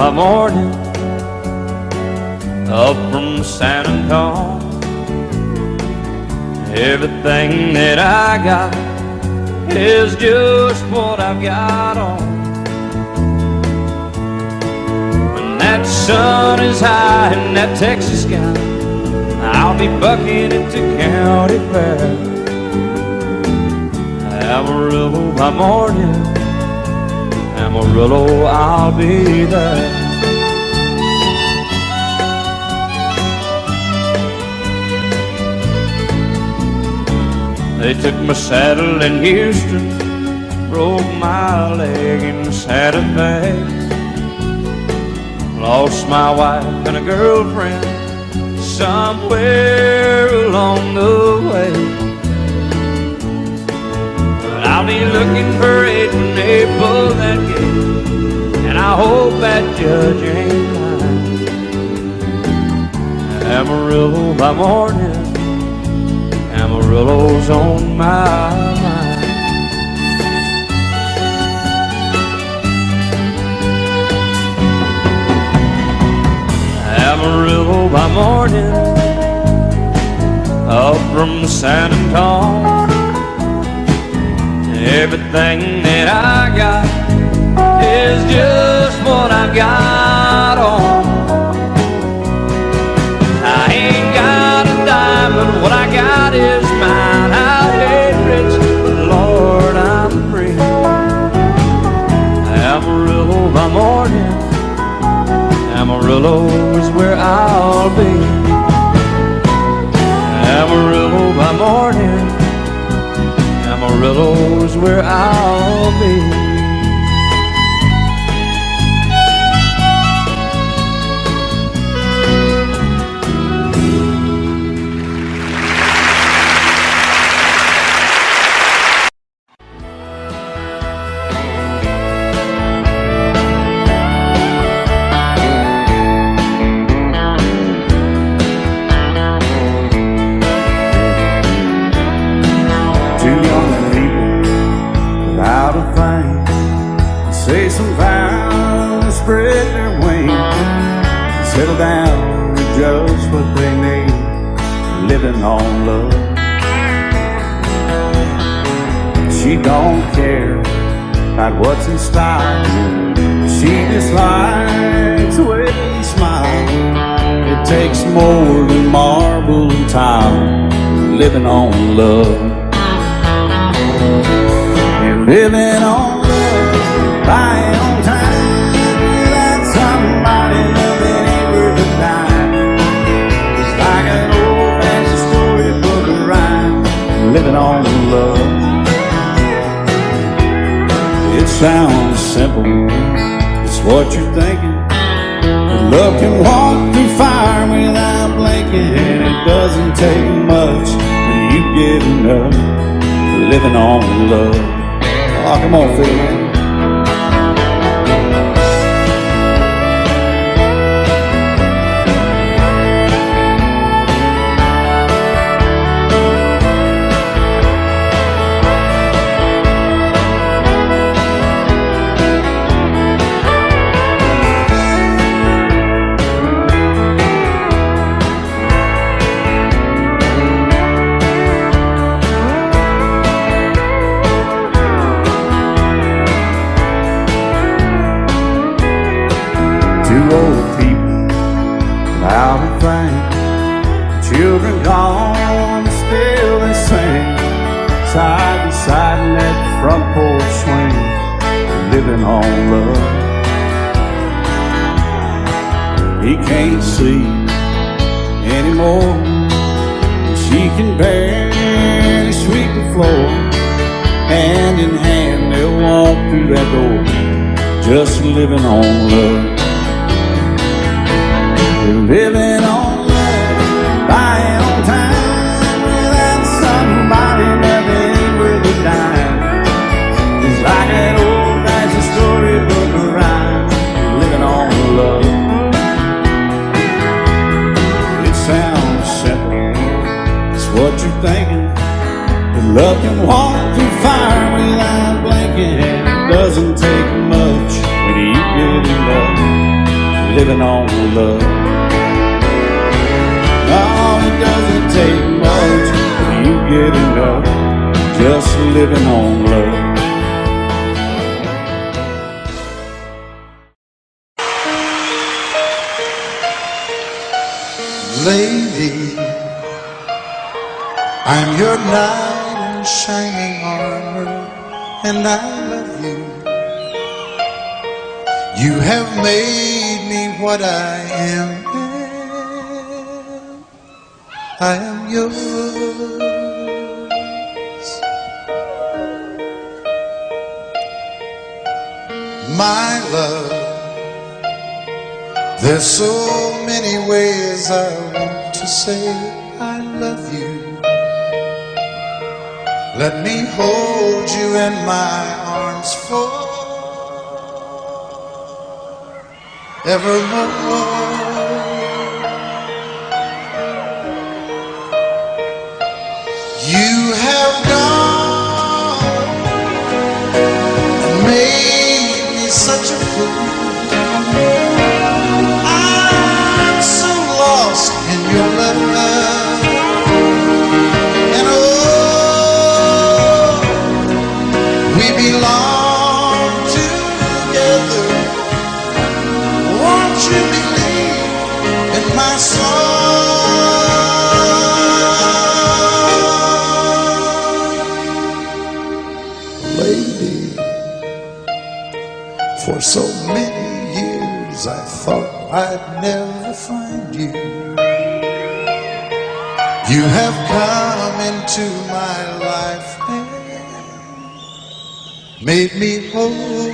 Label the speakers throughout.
Speaker 1: by morning, up from San Antonio. Everything that I got is just what I've got on. When that sun is high in that Texas sky, I'll be bucking into county fair. Amarillo by morning, Amarillo, I'll be there. They took my saddle in Houston, broke my leg in Santa Fe. Lost my wife and a girlfriend somewhere along the way. But I'll be looking for it when they pull that gate, and I hope that judge ain't lying. Amarillo by morning, Amarillo's on my mind. Amarillo by morning, up from San Antonio. Everything that I got is just what I've got on. I ain't got a dime, but what I got is mine. I ain't rich, but Lord, I'm free. Amarillo by morning, Amarillo is where I'll be. Amarillo by morning, Amarillo is where I'll be.
Speaker 2: Say some vows, spread their wings, settle down to just what they need, living on love. She don't care about what's in style, she just likes the way you smile. It takes more than marble and tile, living on love. You're living on buying on time without somebody loving ain't worth a dime. It's like an old-fashioned storybook of rhyme, living on love. It sounds simple, it's what you're thinking, but love can walk through fire without blinking, and it doesn't take much for you giving up, living on love. Oh, come on, Phil, man. Two old people out at fame, children gone, still they sing, side by side in that front porch swing, living on love. He can't see anymore, she can barely sweep the floor. Hand in hand they'll walk through that door, just living on love. They're living on love, buying on time without somebody loving ain't worth a dime. It's like an old-fashioned storybook of rhyme, living on love. It sounds simple, it's what you're thinking, but love can walk through fire without blinking, and it doesn't take much when you get in love, living on love. Oh, it doesn't take much when you get enough, just living on love.
Speaker 3: Lady, I'm your knight in shining armor, and I love you. You have made me what I am. I am yours. My love, there's so many ways I want to say I love you. Let me hold you in my arms forevermore. You have gone and made me such a fool. I'm so lost in your love, and oh, we belong together. Won't you believe in my song, lady? For so many years I thought I'd never find you. You have come into my life and made me whole.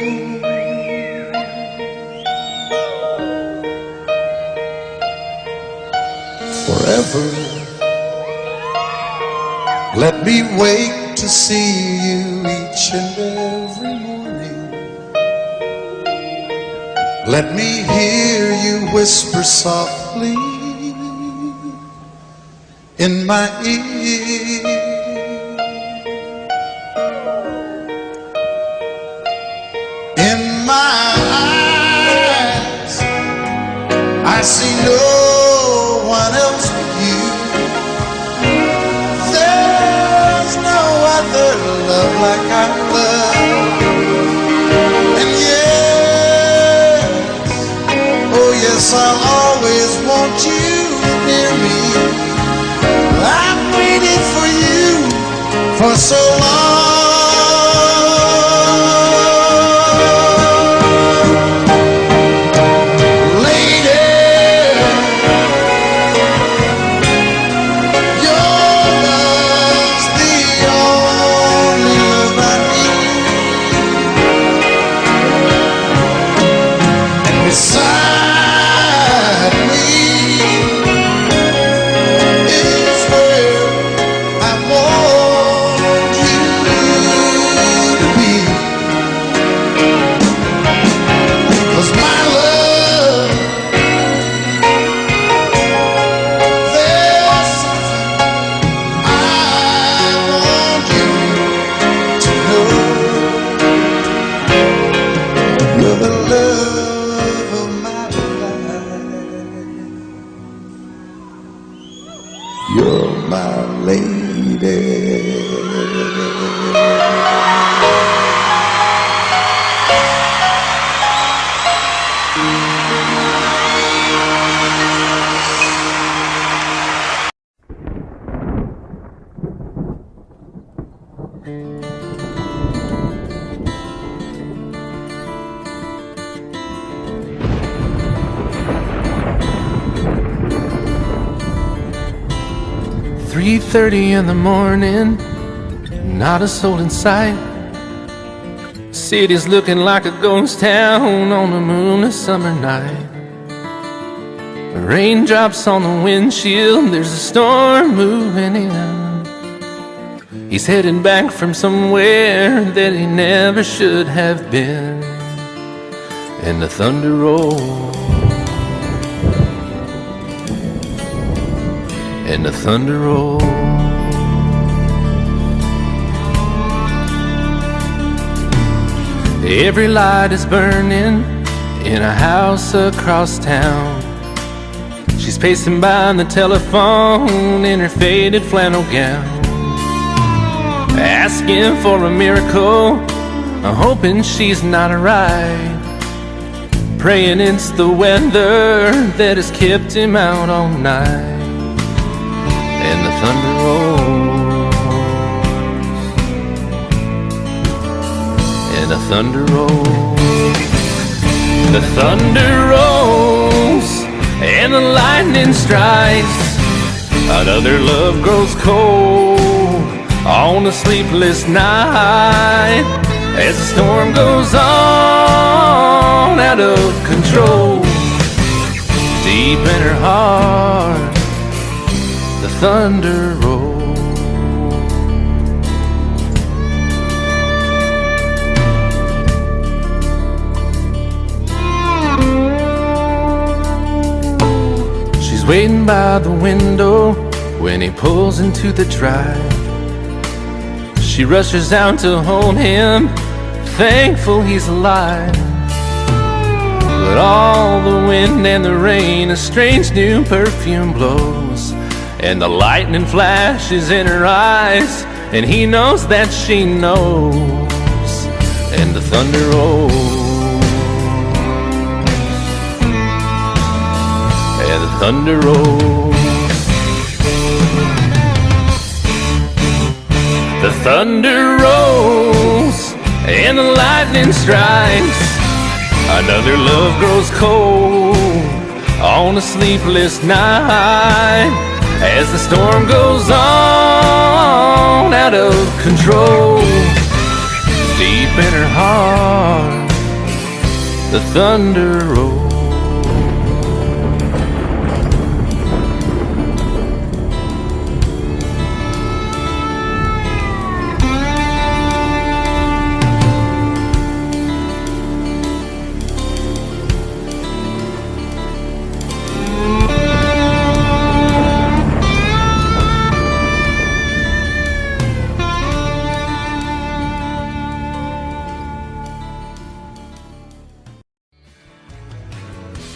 Speaker 3: Forever, let me wake to see you each and every morning. Let me hear you whisper softly in my ear. In my eyes, I see no one else but you. There's no other love like our love. And yes, oh yes, I'll always want you near me. I've waited for you for so long. Beside me is where I want you to be. 'Cause my love, there's something I want you to know. You're the love of my life. You're my lady.
Speaker 4: "3:30 in the morning, not a soul in sight. City's looking like a ghost town on a moonless summer night. Raindrops on the windshield, there's a storm moving in. He's heading back from somewhere that he never should have been. And the thunder rolls, and the thunder rolls. Every light is burning in a house across town. She's pacing by the telephone in her faded flannel gown, asking for a miracle, hoping she's not right, praying it's the weather that has kept him out all night. And the thunder rolls, and the thunder rolls, the thunder rolls, and the lightning strikes. Another love grows cold on a sleepless night, as the storm goes on out of control. Deep in her heart, the thunder rolls. She's waiting by the window when he pulls into the drive. She rushes out to hold him, thankful he's alive. But all the wind and the rain, a strange new perfume blows, and the lightning flashes in her eyes, and he knows that she knows. And the thunder rolls, and the thunder rolls. The thunder rolls, and the lightning strikes. Another love grows cold on a sleepless night, as the storm goes on out of control. Deep in her heart, the thunder rolls.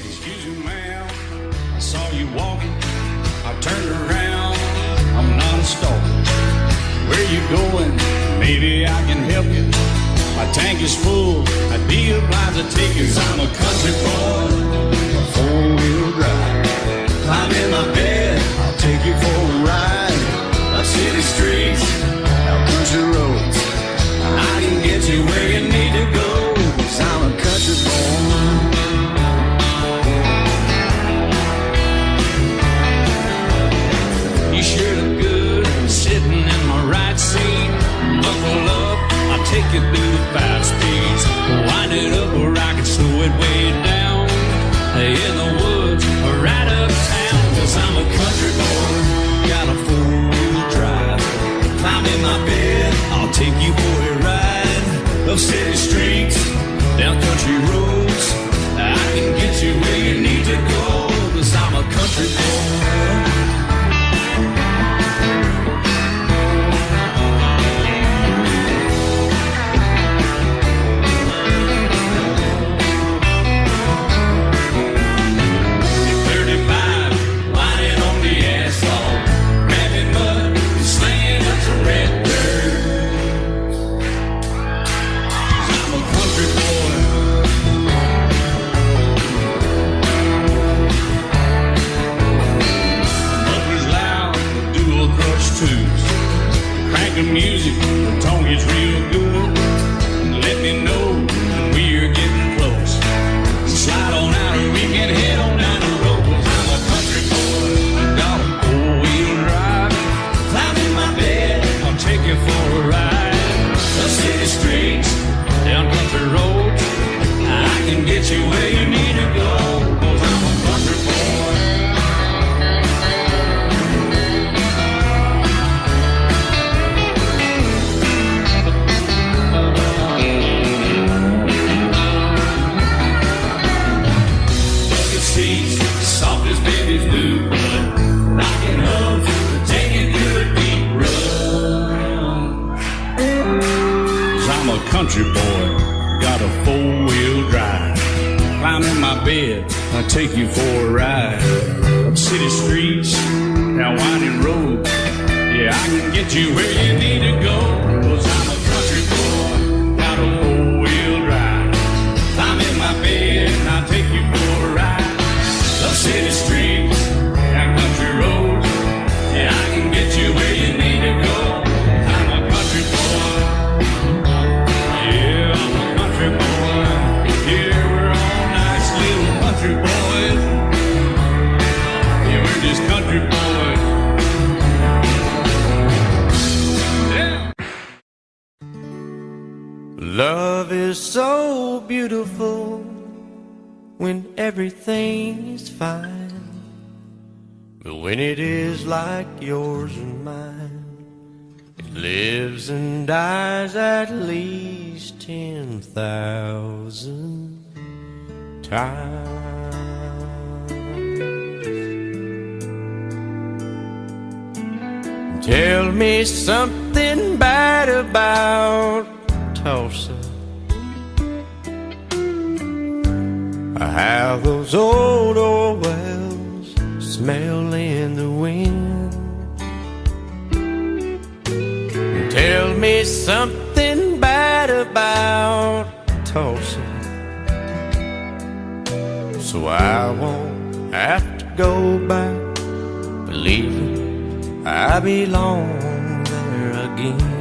Speaker 2: Excuse me, ma'am, I saw you walking. I turned around, I'm not a stalker. Where you going? Maybe I can help you. My tank is full, I'd be obliged to take you. 'Cause I'm a country boy, a four-wheel drive. Climb in my bed, I'll take you for a ride. Up city streets, out country roads, I can get you where you need to go. 'Cause I'm a country boy. You sure look good sitting in my right seat. Buckle up, I'll take you through the 5 speeds. Wind it up where I can slow it way down. In the woods or right uptown. 'Cause I'm a country boy, got a 4-wheel drive. Climb in my bed, I'll take you for a ride. Up city streets, down country roads, I can get you where you need to go. 'Cause I'm a country boy. take you for a ride up city streets, down winding roads. Yeah, I can get you where you need to go, 'cause I'm a country boy, got a four-wheel drive. I'm in my bed and I'll take you for a ride up city streets, down country roads. Yeah, I can get you where you need to go. I'm a country boy. Yeah, I'm a country boy. Yeah, we're all nice little country boys. Yeah, we're just country boys.
Speaker 1: Love is so beautiful when everything's fine, but when it is like yours and mine, it lives and dies at least 10,000 times. Tell me something bad about Tulsa, how those old wells smell in the wind. Tell me something bad about Tulsa, so I won't have to go back believing I belong there again.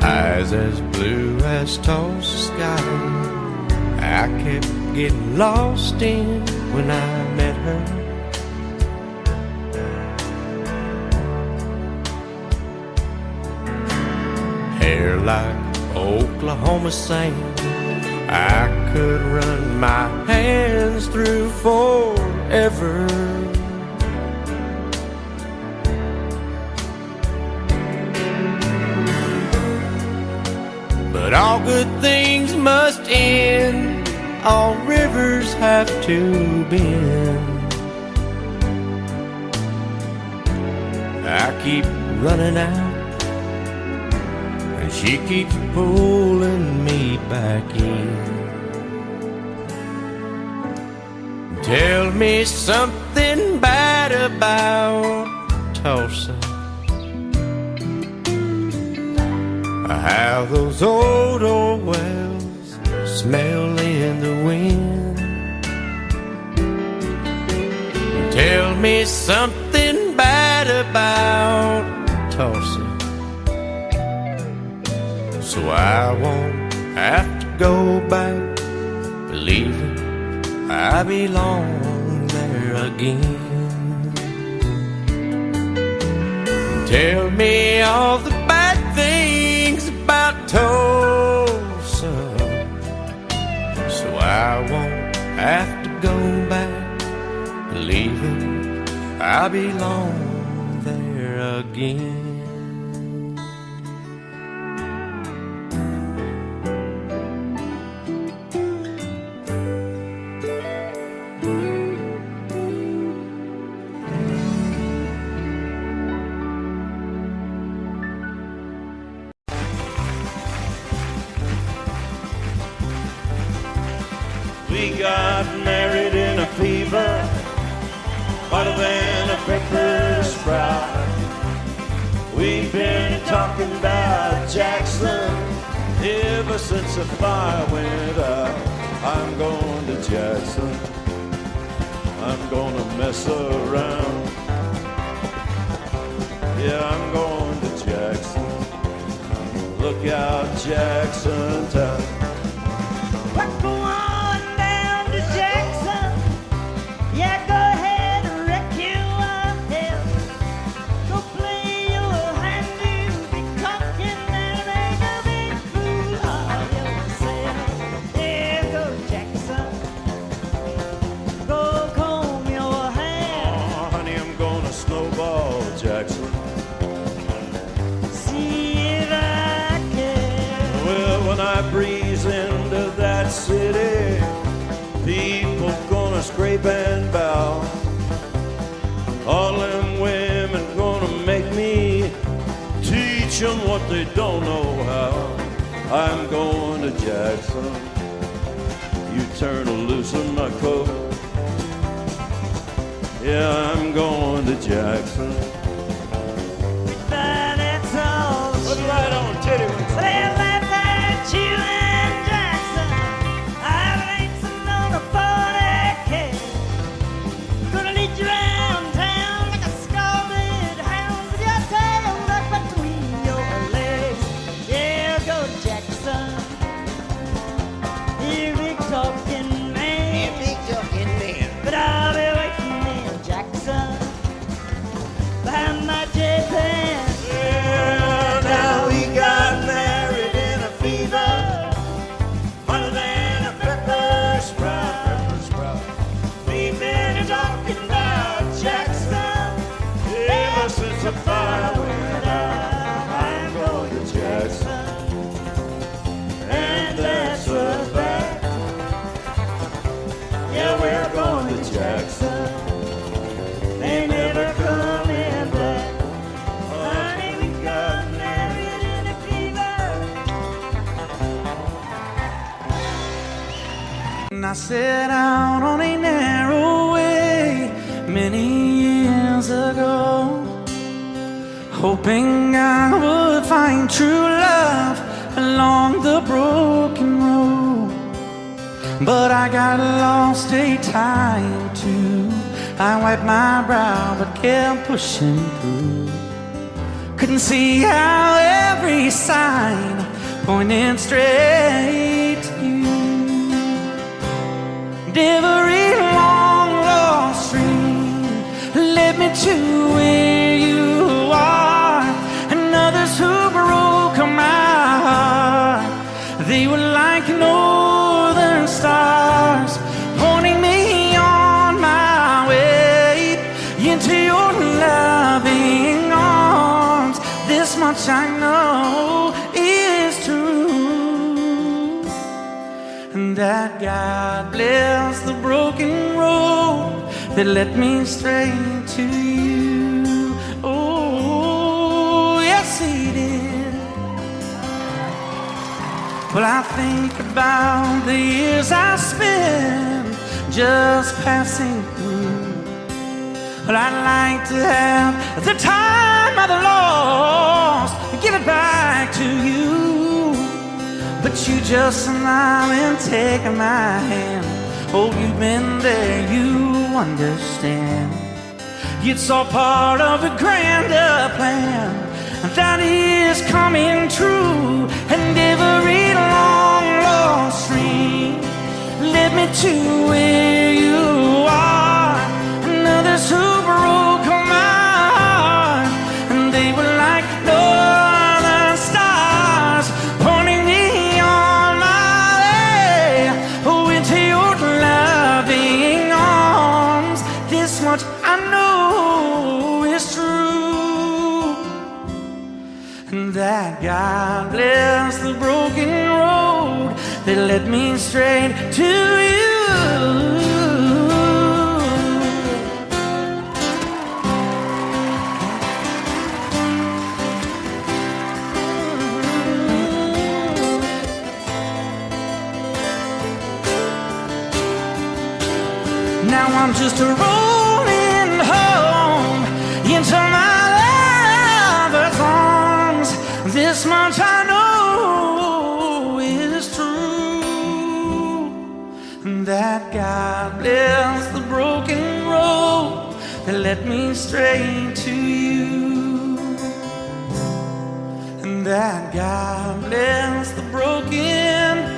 Speaker 1: Eyes as blue as Tulsa sky, I kept getting lost in when I met her. Hair like Oklahoma sand, I could run my hands through forever. But all good things must end, all rivers have to bend. I keep running out, and she keeps pulling me back in. Tell me something bad about Tulsa, how those old wells smell in the wind. Tell me something bad about Tulsa, so I won't have to go back believing I belong there again. Tell me all the bad things about Tulsa, so I won't have to go back believing I belong there again.
Speaker 5: We got married in a fever, hotter than a pepper sprout. We've been talking about Jackson ever since the fire went out. I'm going to Jackson, I'm gonna mess around. Yeah, I'm going to Jackson, look out Jackson town.
Speaker 6: We're going down to Jackson. Yeah, go ahead and wreck you a hell. Go play your hand, you'll be talking and make a big fool of yourself. Yeah, go Jackson. Go comb your hair.
Speaker 5: Oh, honey, I'm gonna snowball Jackson.
Speaker 6: See if I can.
Speaker 5: Well, when I breeze into that city, people gonna scrape and bow. All them women gonna make me teach them what they don't know how. I'm going to Jackson. You turn loose in my coat. Yeah, I'm going to Jackson.
Speaker 6: But it's all
Speaker 5: Put it right on, Teddy.
Speaker 6: well, that you and Jackson, I've ain't on a 40K. Gonna lead you around town like a scalded hound with your tail tucked between your legs. Yeah, go Jackson. You big talking man. But I'll be waiting in Jackson behind my J-Pan.
Speaker 5: Yeah, now we got married in a fever, hotter than a pepper sprout. We've been talking about Jackson ever since the fire went out. I'm going to Jackson, and that's a fact. Yeah, we're going to Jackson. They never coming back. Honey, we got married in a fever.
Speaker 7: And I set out on a narrow way many years ago, hoping I would find true love along the broken road. But I got lost a time or two. I wiped my brow but kept pushing through. Couldn't see how every sign pointed straight to you. Every long lost stream led me to where you are, and others who broke my heart, they were like northern stars, pointing me on my way into your loving arms. This much I know is true, and that God bless the broken road that led me straight to you. Oh, yes, He did. Well, I think about the years I spent just passing through. Well, I'd like to have the time I've lost, give it back to you. But you just smile and take my hand. Oh, you've been there, you understand. It's all part of a grander plan that is coming true. And every long lost stream led me to where you are, and others who broke my heart, and they were like northern stars, pointing me on my way, oh, into your loving arms. This much I know is true, and that God bless the broken road that led me straight to you. Now I'm just rolling home into my lover's arms. This much I know is true, and that God bless the broken road that led me straight to you, and that God bless the broken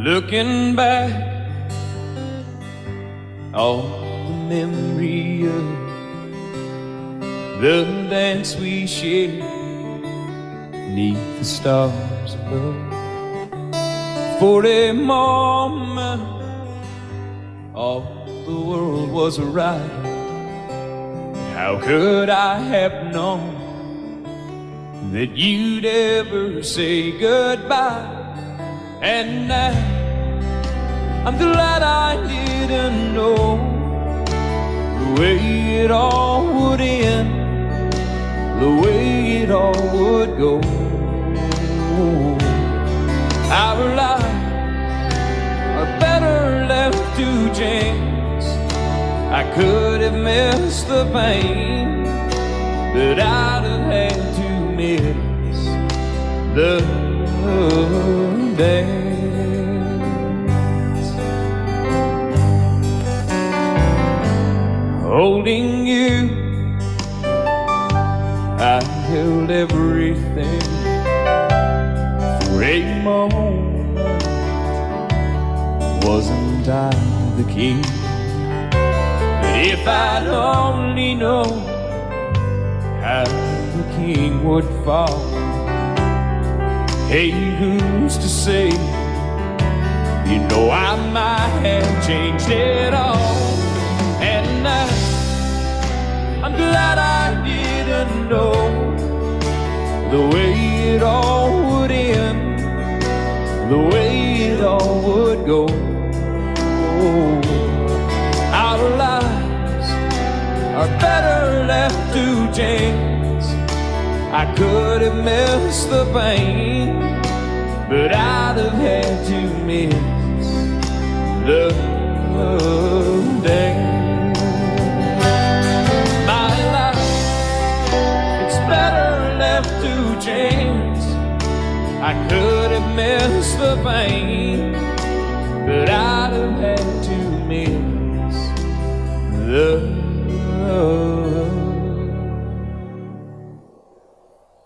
Speaker 7: Looking back, all the memory of the dance we shared 'neath the stars above. For a moment, all the world was right. How could I have known that you'd ever say goodbye? And now I'm glad I didn't know the way it all would end, the way it all would go. Our lives are better left to chance. I could have missed the pain, but I'd have had to miss the dance. Holding you, I held everything for a moment. Wasn't I the king? But if I'd only known how the king would fall. Hey, who's to say? You know I might have changed it all. And I'm glad I didn't know the way it all would end, the way it all would go. Our lives are better left to chance. I could have missed the pain, but I'd have had to miss the dance. My life, it's better left to chance. I could have missed the pain, but I'd have had to miss the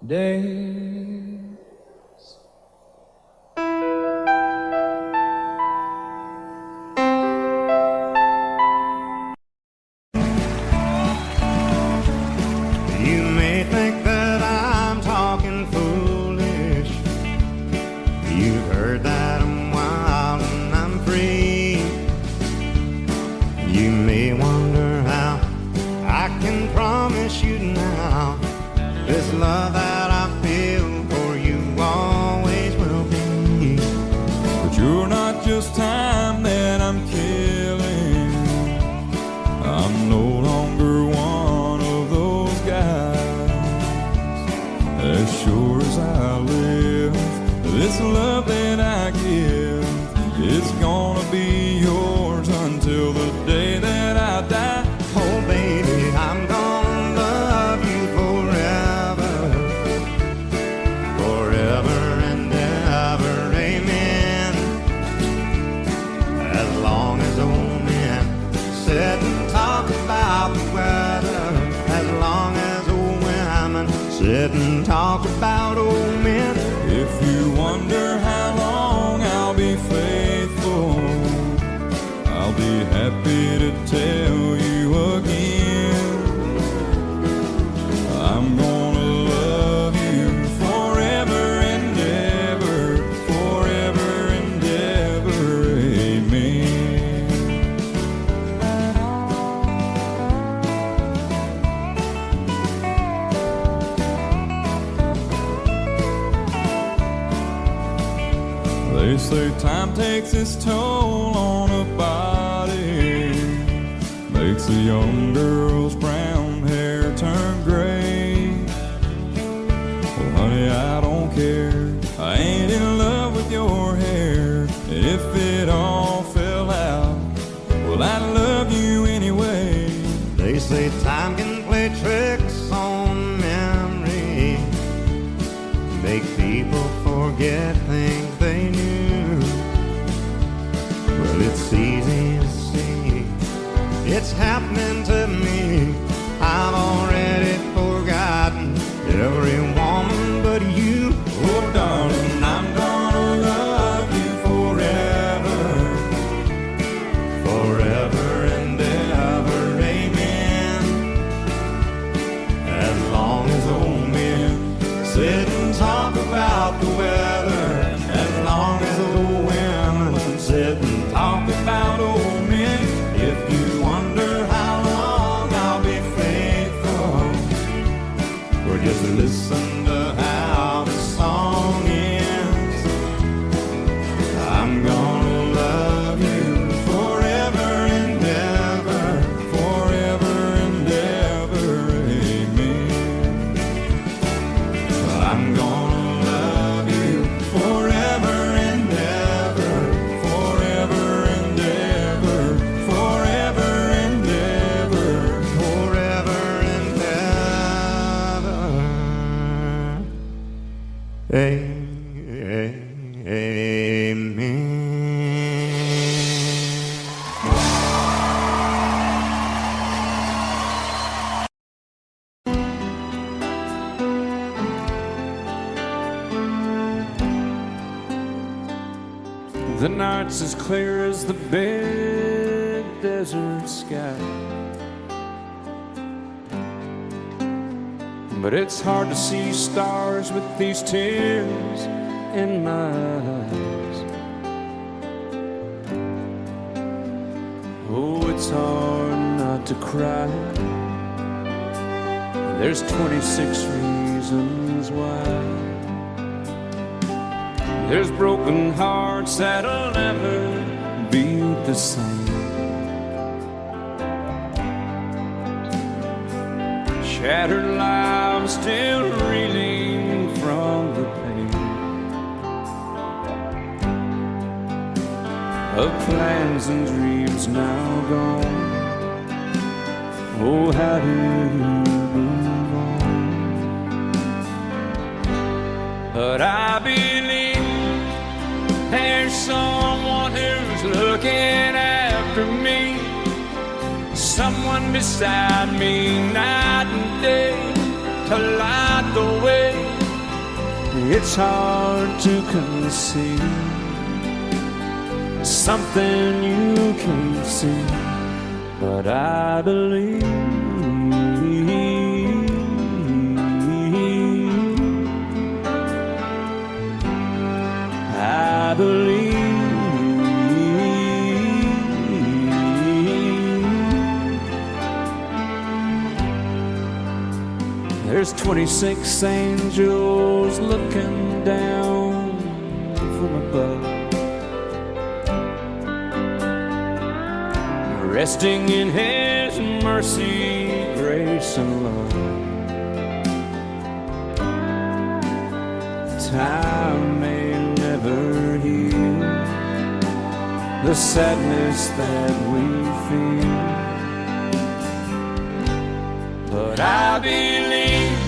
Speaker 7: dance.
Speaker 3: You may think that I'm talking foolish. You've heard that I'm wild and I'm free. You may wonder how I can promise you now this love that I feel for you always will be.
Speaker 8: But you're not just time that I'm killing. I'm no longer one of those guys. As sure as I live, this love that I give is gonna be yours until the day that I die.
Speaker 3: Oh baby, I'm gonna love you forever, forever and ever, amen. As long as old men sit and talk about the weather, as long as old women sit and talk about old men.
Speaker 8: If you wonder how long I'll be faithful, I'll be happy to tell you again. I'm gonna love you forever and ever, forever and ever, amen. They say time takes its toll on a body, makes a young girl's brown hair turn gray. Well, honey, I don't care. I ain't in love with your hair. If it all fell out, well, I love you anyway.
Speaker 3: They say time can play tricks on memory, make people forget things they knew. Well, it's easy to see, it's happening to me. I've already forgotten every woman but you.
Speaker 8: Oh, darling, I'm gonna love you forever.
Speaker 2: The night's as clear as the big desert sky. But it's hard to see stars with these tears in my eyes. Oh, it's hard not to cry. There's 26 reasons why. There's broken hearts that'll never be the same. Shattered lives still reeling from the pain of plans and dreams now gone. Oh, how do you move on? But I believe there's someone who's looking after me, someone beside me night and day to light the way. It's hard to conceive something you can't see, but I believe. I believe. There's 26 angels looking down from above, resting in His mercy, grace, and love. Time may never heal the sadness that we feel, but I believe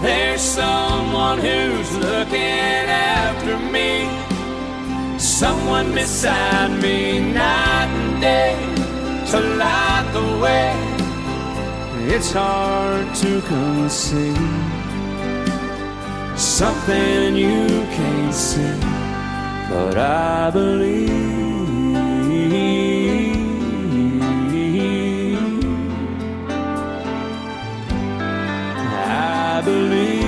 Speaker 2: there's someone who's looking after me, someone beside me night and day to light the way. It's hard to conceive something you can't see, but I believe. I believe.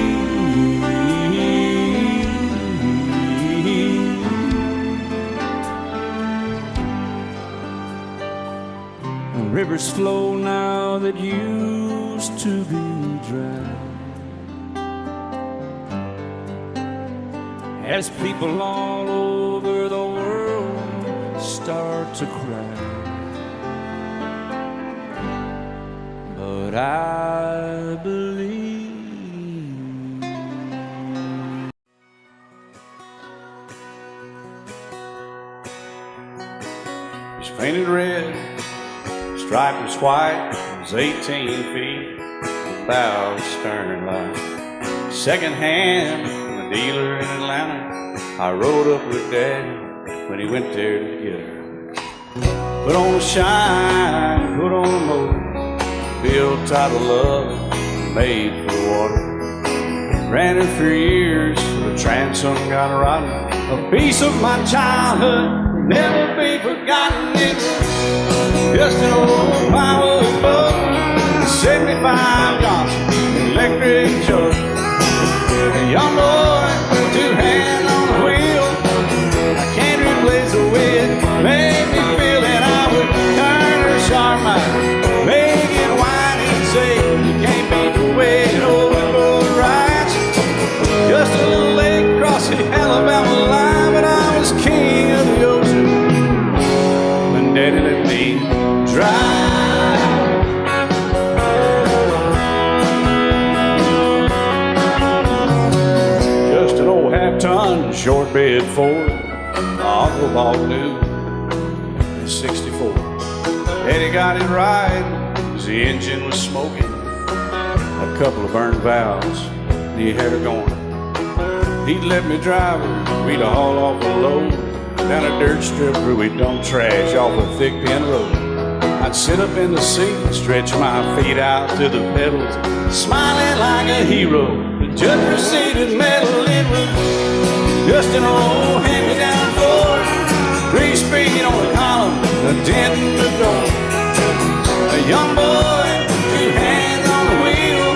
Speaker 2: Rivers flow now that used to be dry, as people all over the world start to cry. But I believe. It's painted red, striped was white, it was 18 feet, bow stern line. Second hand from a dealer in Atlanta. I rode up with Daddy when he went there to get her. Put on a shine, put on a motor, built out of love, made for the water. Ran her for years, the transom got rotten. A piece of my childhood, never be forgotten. It's just an old firewood boat, 75 Johnson, electric choke. A young boy, two hands on the wheel. I can't replace the way it made me feel that I would turn her sharp mind, make it whine and say, you can't beat the way an old boat rides. Just a little lake across the Alabama line, but I was king of the ocean when Daddy let me drive. Just an old half-ton short bed Ford my uncle bought new in '64. Daddy got it right as the engine was smoking, a couple of burned valves, and he had her going. He'd let me drive her, we'd haul off a load down a dirt strip where we'd dump trash off a thick pin road. I'd sit up in the seat and stretch my feet out to the pedals, smiling like a hero. The judge proceeded metal, it was just an old hand-me-down Ford. in the door. A young boy, 2 hands on the wheel.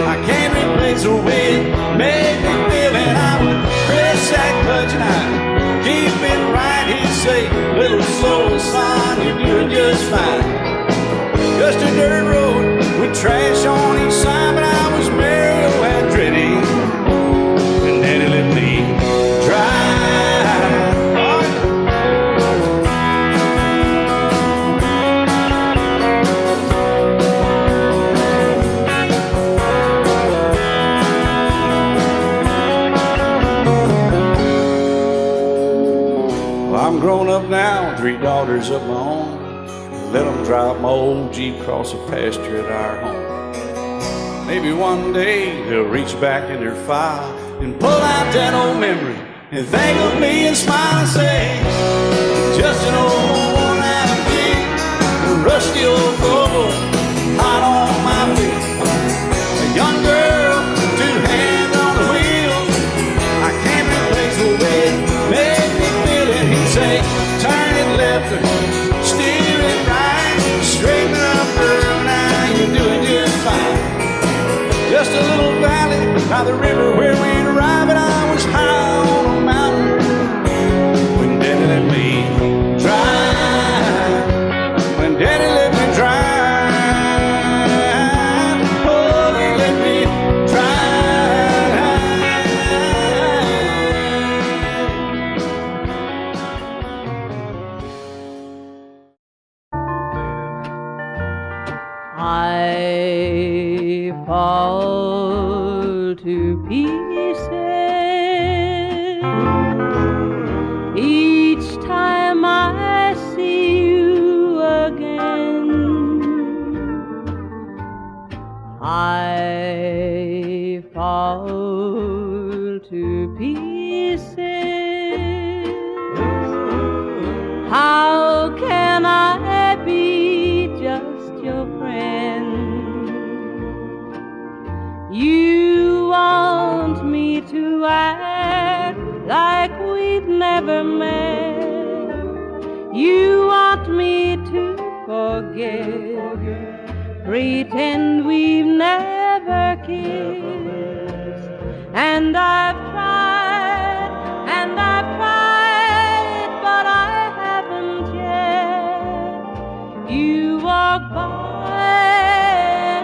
Speaker 2: I can't replace the way it made me feel. And I would press that clutch and I'd keep it right. He'd say, little slow, son, you're doing just fine. Just a dirt road with trash on each side, but I was merry and dready. And Daddy let me drive. Well, I'm grown up now, 3 daughters of my own. Let them drive my old Jeep across the pasture at our home. Maybe one day they'll reach back in their file and pull out that old memory and think of me and smile and say, just an old worn-out Jeep, a rusty old Ford, hot on my feet. A young girl, 2 hands on the wheel. I can't replace the way it made me feel. And he'd say, turn it left or steer it right, straighten up, girl, now you're doing just fine. Just a little valley by the river where we'd arrive, and I was high on a mountain when Daddy let me drive. When Daddy let me drive, oh, he let me
Speaker 9: I fall to pieces each time I see you again. I fall to pieces. How can I be just your friend? You want me to act like we've never met. You want me to forget, pretend we've never kissed. And I've tried, but I haven't yet. You walk by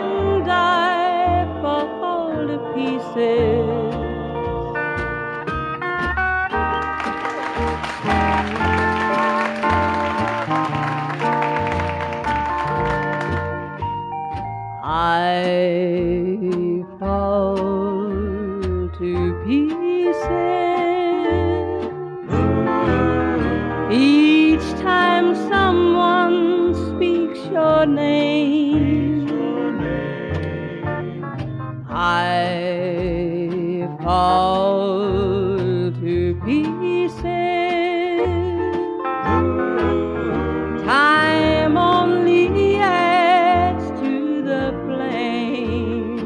Speaker 9: and I fall to pieces. I fall to pieces each time someone speaks your name. I fall to pieces. Time only adds to the flame.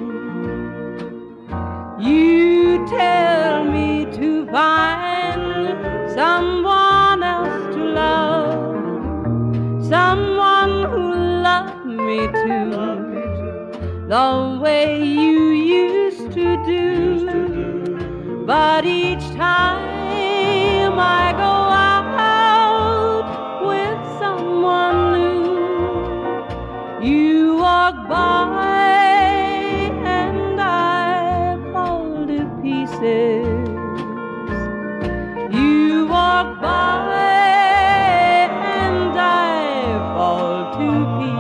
Speaker 9: You tell me to find someone else to love, someone who loved me too, the way you used to do. But each time I go out with someone new, you walk by and I fall to pieces. You walk by and I fall to pieces.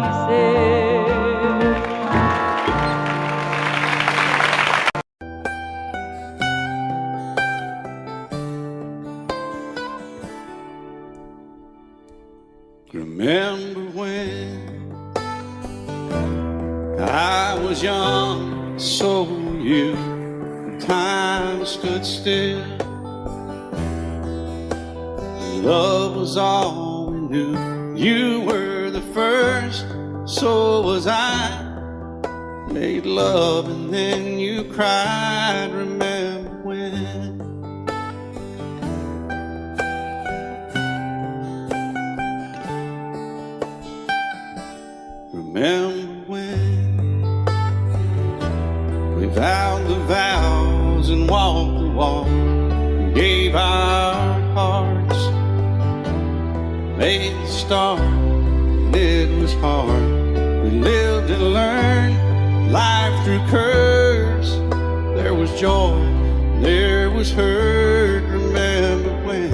Speaker 2: Remember when I was young, so were you. Time stood still. Love was all we knew. You were the first, so was I. Made love and then you cried. Remember when? made the start, and it was hard. We lived and learned life through curves. There was joy, there was hurt. Remember when?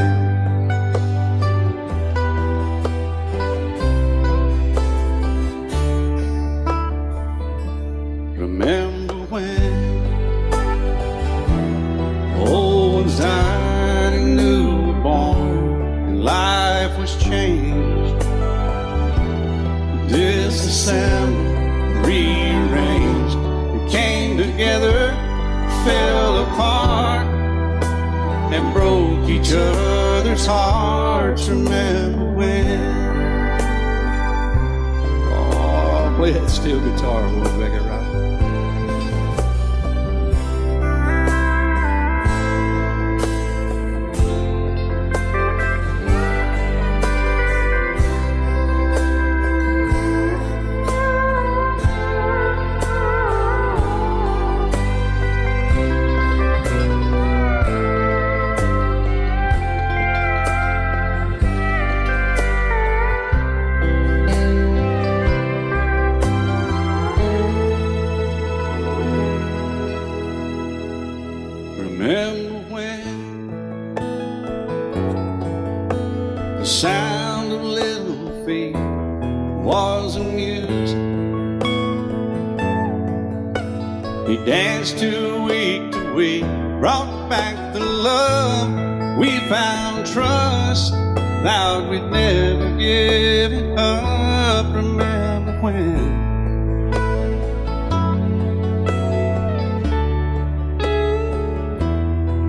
Speaker 2: Remember when? Old ones died and new were born, and life was changed. Disassembled, rearranged. We came together, fell apart, and broke each other's hearts. Remember when? Oh, play that steel guitar, we'll make it right. Remember when the sound of little feet was amusing? He danced to week, brought back the love. We found trust, vowed we'd never give it up. Remember when?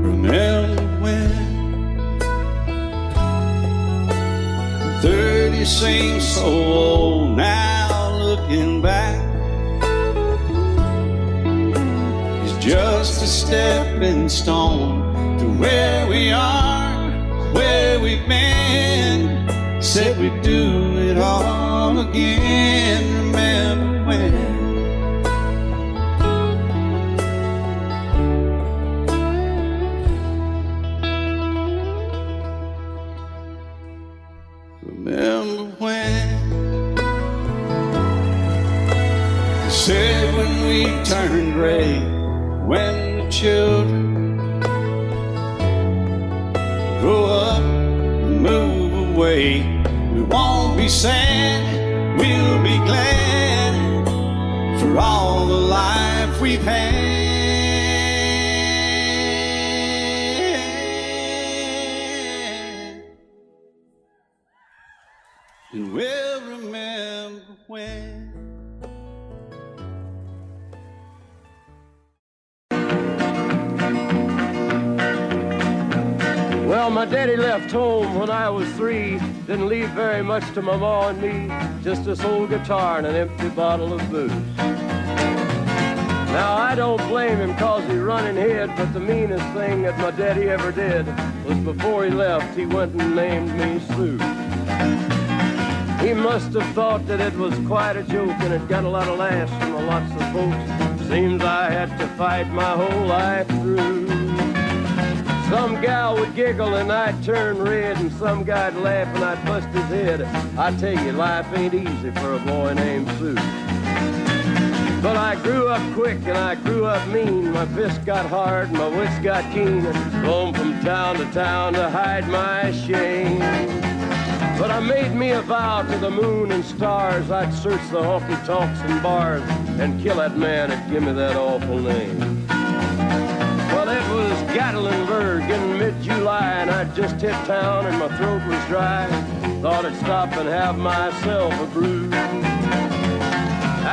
Speaker 2: Remember when 30 seems so old now, looking back. It's just a stepping stone to where we are, where we've been. Said we'd do it all again. Remember when? Remember when? They said when we turn gray, when the children grow up and move away, we won't be sad, we'll be glad for all the life we've had. And we'll remember when.
Speaker 10: Well, my daddy left home when I was 3. Didn't leave very much to my ma and me, just this old guitar and an empty bottle of booze. Now, I don't blame him 'cause he running hid, but the meanest thing that my daddy ever did was before he left, he went and named me Sue. He must have thought that it was quite a joke, and it got a lot of laughs from lots of folks. Seems I had to fight my whole life through. Some gal would giggle and I'd turn red, and some guy'd laugh and I'd bust his head. I tell you, life ain't easy for a boy named Sue. But I grew up quick and I grew up mean. My fists got hard and my wits got keen. Roamed from town to hide my shame. But I made me a vow to the moon and stars, I'd search the honky-tonks and bars and kill that man that give me that awful name. Well, it was Gatlinburg in mid-July, and I'd just hit town and my throat was dry. Thought I'd stop and have myself a brew.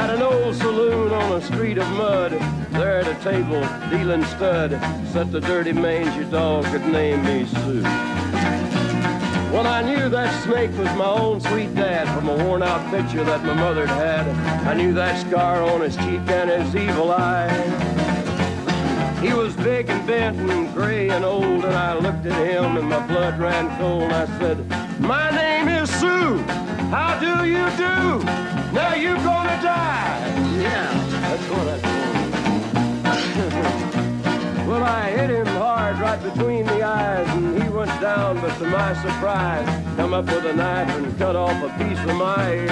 Speaker 10: At an old saloon on a street of mud, there at a table, dealing stud, sat the dirty mangy dog that named me Sue. Well, I knew that snake was my own sweet dad from a worn-out picture that my mother'd had. I knew that scar on his cheek and his evil eye. He was big and bent and gray and old, and I looked at him and my blood ran cold. I said, "My name is Sue. How do you do? Now you gonna die." Yeah, that's what I told him. Well, I hit him hard right between the eyes, and he went down around, but to my surprise, come up with a knife and cut off a piece of my ear.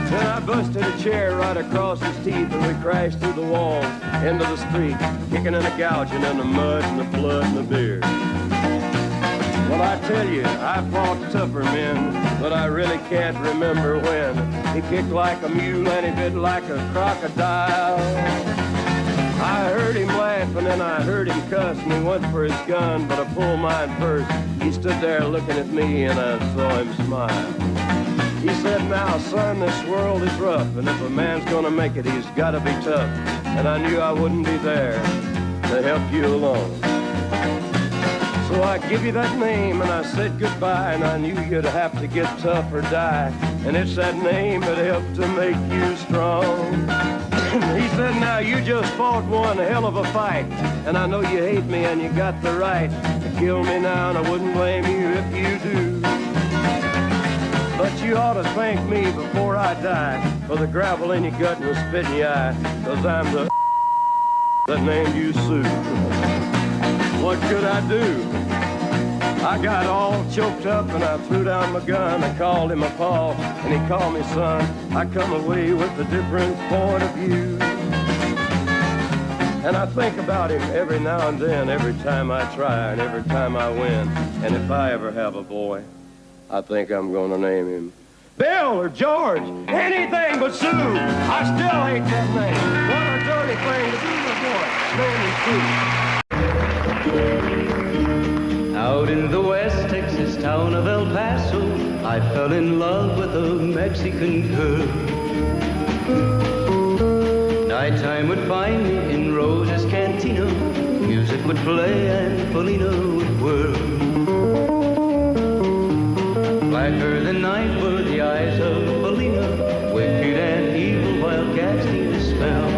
Speaker 10: Then I busted a chair right across his teeth, and we crashed through the walls into the street, kicking and a gouging in the mud and the blood and the beer. Well, I tell you, I fought tougher men, but I really can't remember when. He kicked like a mule and he bit like a crocodile. I heard him laugh and then I heard him cuss, and he went for his gun, but I pulled mine first. He stood there looking at me and I saw him smile. He said, now, son, this world is rough, and if a man's gonna make it, he's gotta be tough. And I knew I wouldn't be there to help you along. So I give you that name and I said goodbye, and I knew you'd have to get tough or die. And it's that name that helped to make you strong. He said, now you just fought one hell of a fight, and I know you hate me and you got the right to kill me now, and I wouldn't blame you if you do. But you ought to thank me before I die for the gravel in your gut and the spit in your eye, 'cause I'm the that named you Sue. What could I do? I got all choked up and I threw down my gun. I called him a paw and he called me son. I come away with a different point of view. And I think about him every now and then, every time I try and every time I win. And if I ever have a boy, I think I'm gonna name him Bill or George, anything but Sue. I still hate that name. What a dirty thing to do to a boy. Name him Sue.
Speaker 11: Out in the West Texas town of El Paso, I fell in love with a Mexican girl. Nighttime would find me in Rose's Cantina. Music would play and Polina would whirl. Blacker than night were the eyes of Polina, wicked and evil while casting a spell.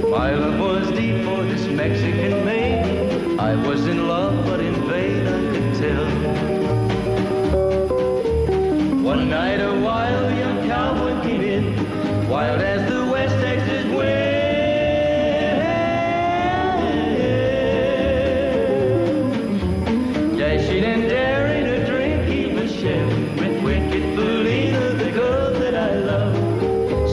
Speaker 11: My love was deep for this Mexican maiden. I was in love, but in vain I could tell. One night a wild young cowboy came in, wild as the West Texas wind. Dashing and daring, a drink he was sharing with wicked Polina, the girl that I love.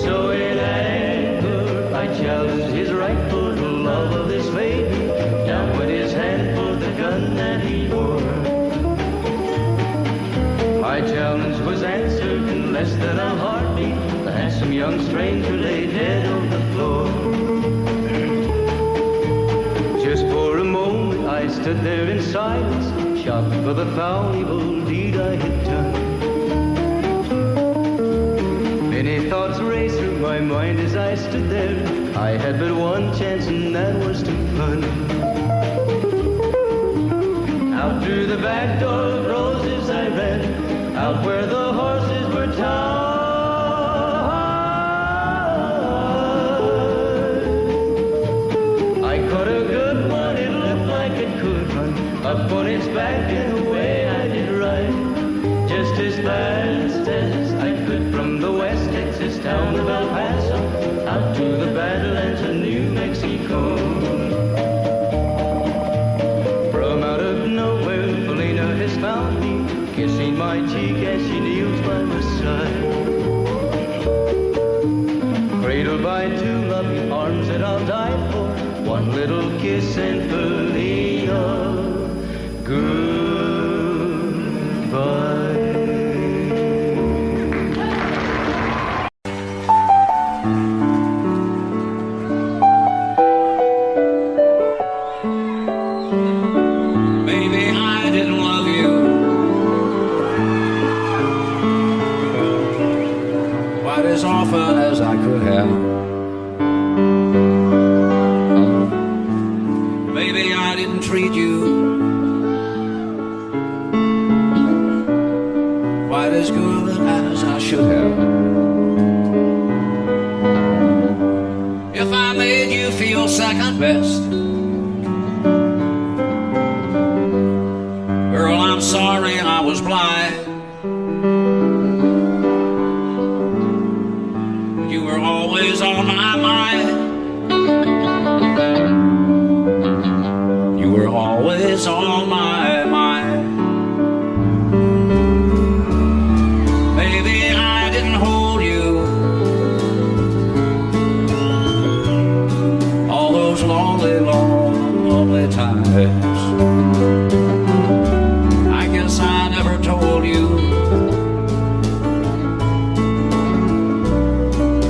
Speaker 11: So in anger I challenged his right for the love of this maiden. Down went his hand for the gun that he wore. My challenge was answered in less than a heartbeat. The handsome young stranger lay dead on the floor. Just for a moment I stood there in silence, shocked for the foul evil deed I had done. Many thoughts raced through my mind as I stood there. I had but one chance and that was to run. Out through the back door of Roses I ran, out where the horses were tied. I caught a good one, it looked like it could run, up on its back and away I did ride, just as fast as I could from the West Texas town of El Paso, out to the Badlands of New Mexico. From out of nowhere, Polina has found me, kissing my cheek as she kneels by my side. Cradled by two loving arms that I'll die for, one little kiss and Polina, goodbye.
Speaker 12: Baby, I didn't love you quite as often as I could have. Baby, I didn't treat you quite as good as I should have. If I made you feel second best, girl, I'm sorry I was blind. You were always on my mind. You were always on my mind. Maybe I didn't hold you all those lonely, lonely times. I guess I never told you,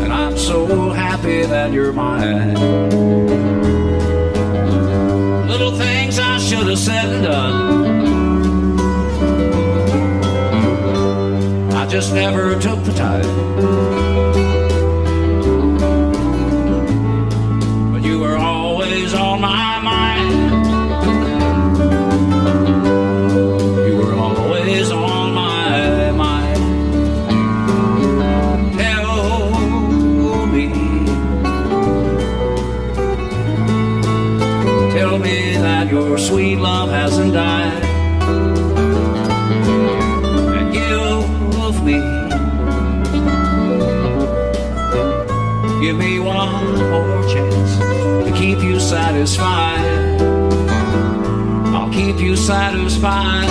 Speaker 12: and I'm so happy that you're mine. Little things I should have said and done, I just never took the time. But you were always on my mind. You were always on my mind. Tell me, tell me that your sweet love hasn't died. And give me one more chance to keep you satisfied. I'll keep you satisfied.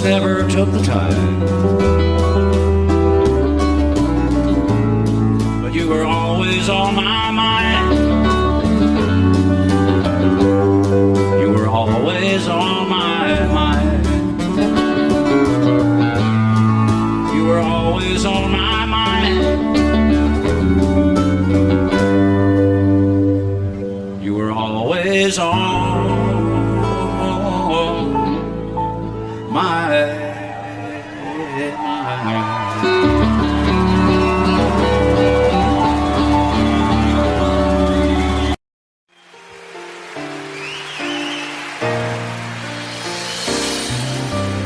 Speaker 12: Never took the time, but you were always on my mind. You were always on my mind. You were always on my mind. You were always on my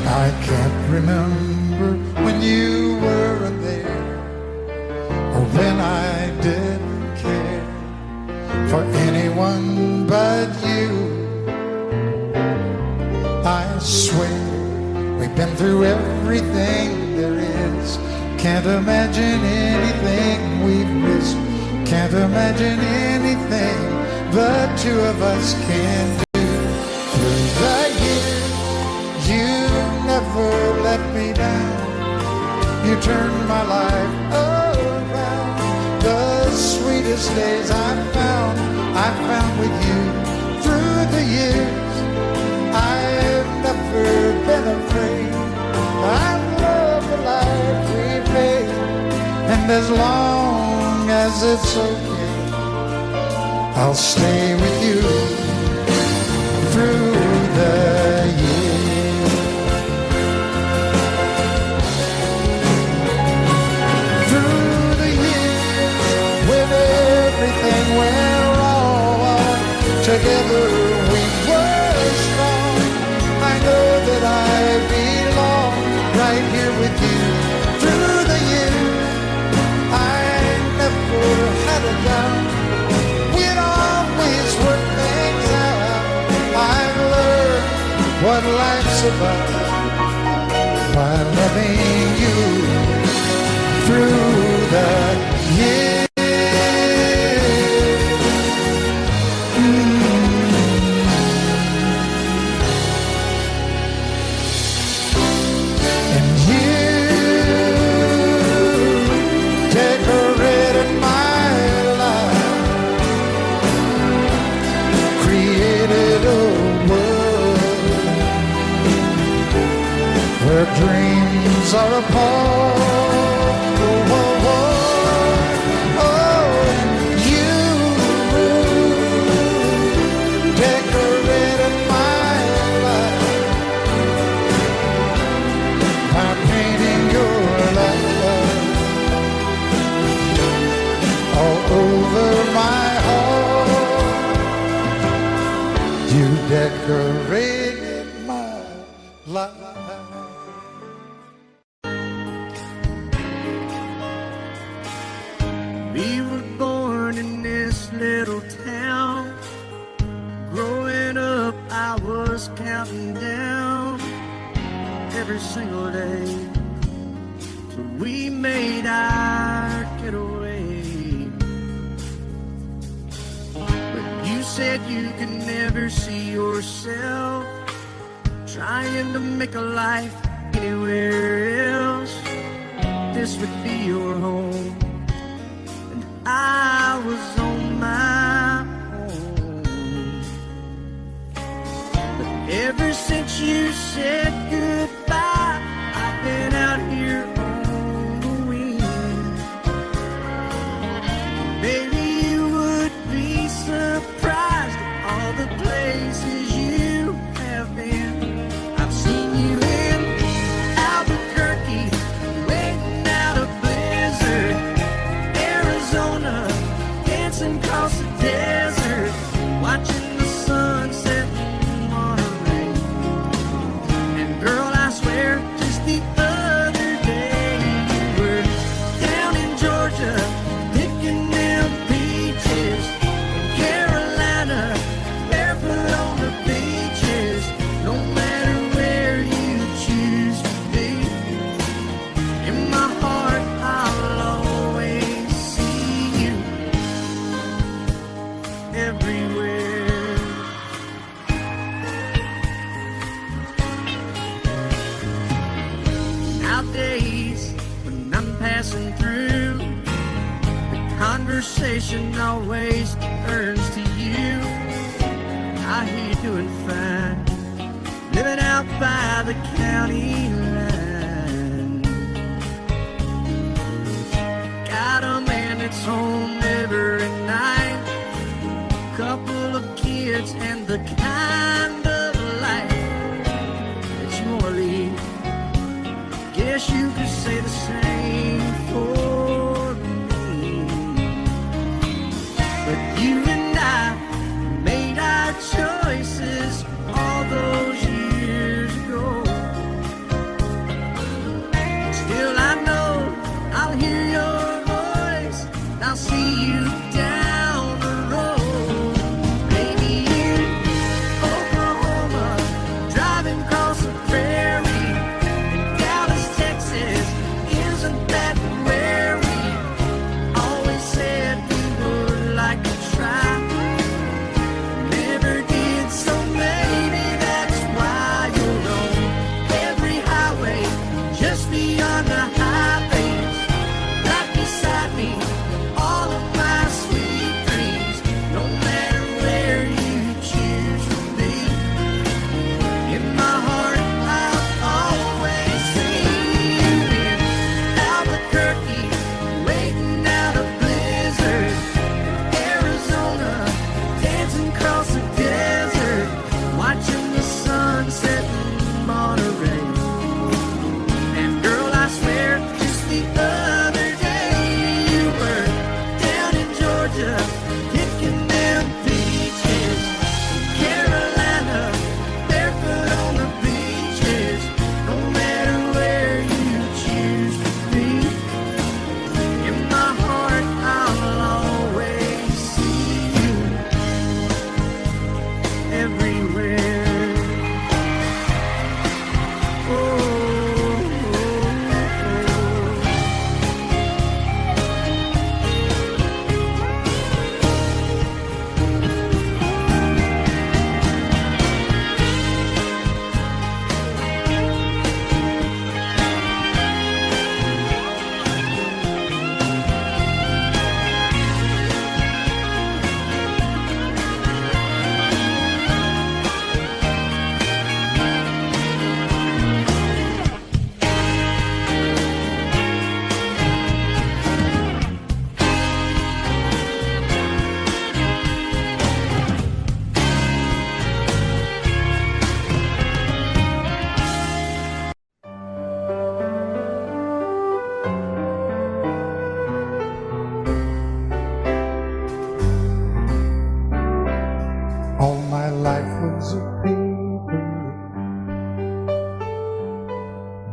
Speaker 13: I can't remember when you weren't there, or when I didn't care for anyone but you. I swear we've been through everything there is. Can't imagine anything we've missed. Can't imagine anything the two of us can do. Through the years, you never let me down. You turned my life around. The sweetest days I found with you. Through the years, I've never been afraid. I love the life we made, and as long as it's okay, I'll stay with you through the years. Through the years, when everything went wrong, together we were strong. I know that I belong right here with you. Through the years, I never had a doubt. We'd always work things out. I've learned what life's about by loving you through the years. Dreams are apart. Oh, oh, oh, oh. You decorated my life by painting your life all over my heart. You decorated my life.
Speaker 3: We were born in this little town. Growing up, I was counting down every single day till we made our getaway. But you said you could never see yourself trying to make a life anywhere else. This would be your home. I was on my own. But ever since you said goodbye, I've been out here on the wing. Maybe you would be surprised at all the places you have been. I've seen you in Albuquerque, waiting out a blizzard, dancing across the desert, watching the sunset in Monterey. And girl, I swear, just the other day you were down in Georgia, picking them peaches. In Carolina, barefoot on the beaches. No matter where you choose to be, in my heart I'll always see you everywhere. Nowadays, when I'm passing through, the conversation always turns to you. I hear you doing fine, living out by the county line. Got a man that's home every night, couple of kids and the kind of life that you want to lead. Guess you could say the same for me. But you and I made our choices all those years ago. Still I know I'll hear your voice and I'll see you down the road. Driving across the prairie in Dallas, Texas, isn't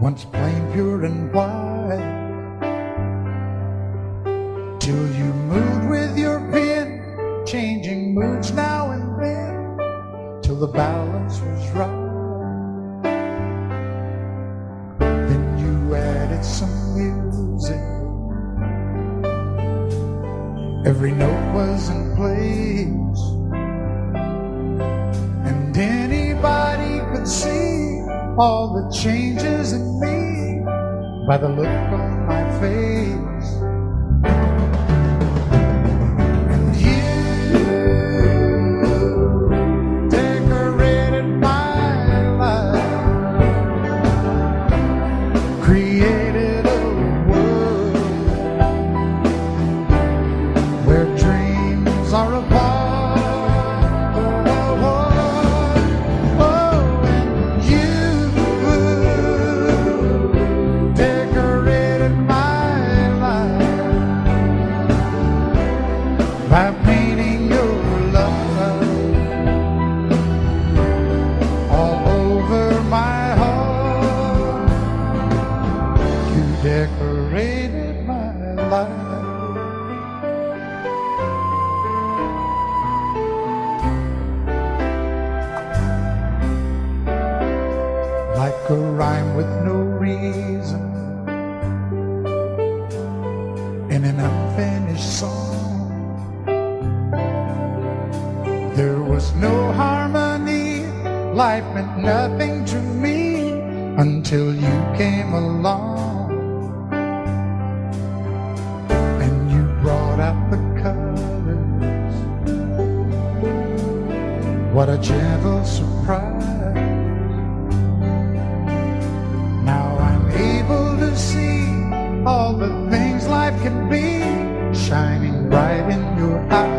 Speaker 13: once plain, pure, and white, till you moved with your pen, changing moods now and then, till the balance was right. Then you added some music, every note was in place, and anybody could see all the changes in me by the look on my face. And you decorated my life, created a world where dreams are apart. By painting your love all over my heart, you decorated my life. Like a rhyme with no reason in an unfinished song. There was no harmony, life meant nothing to me until you came along. And you brought out the colors, what a gentle surprise. Now I'm able to see all the things life can be, shining bright in your eyes.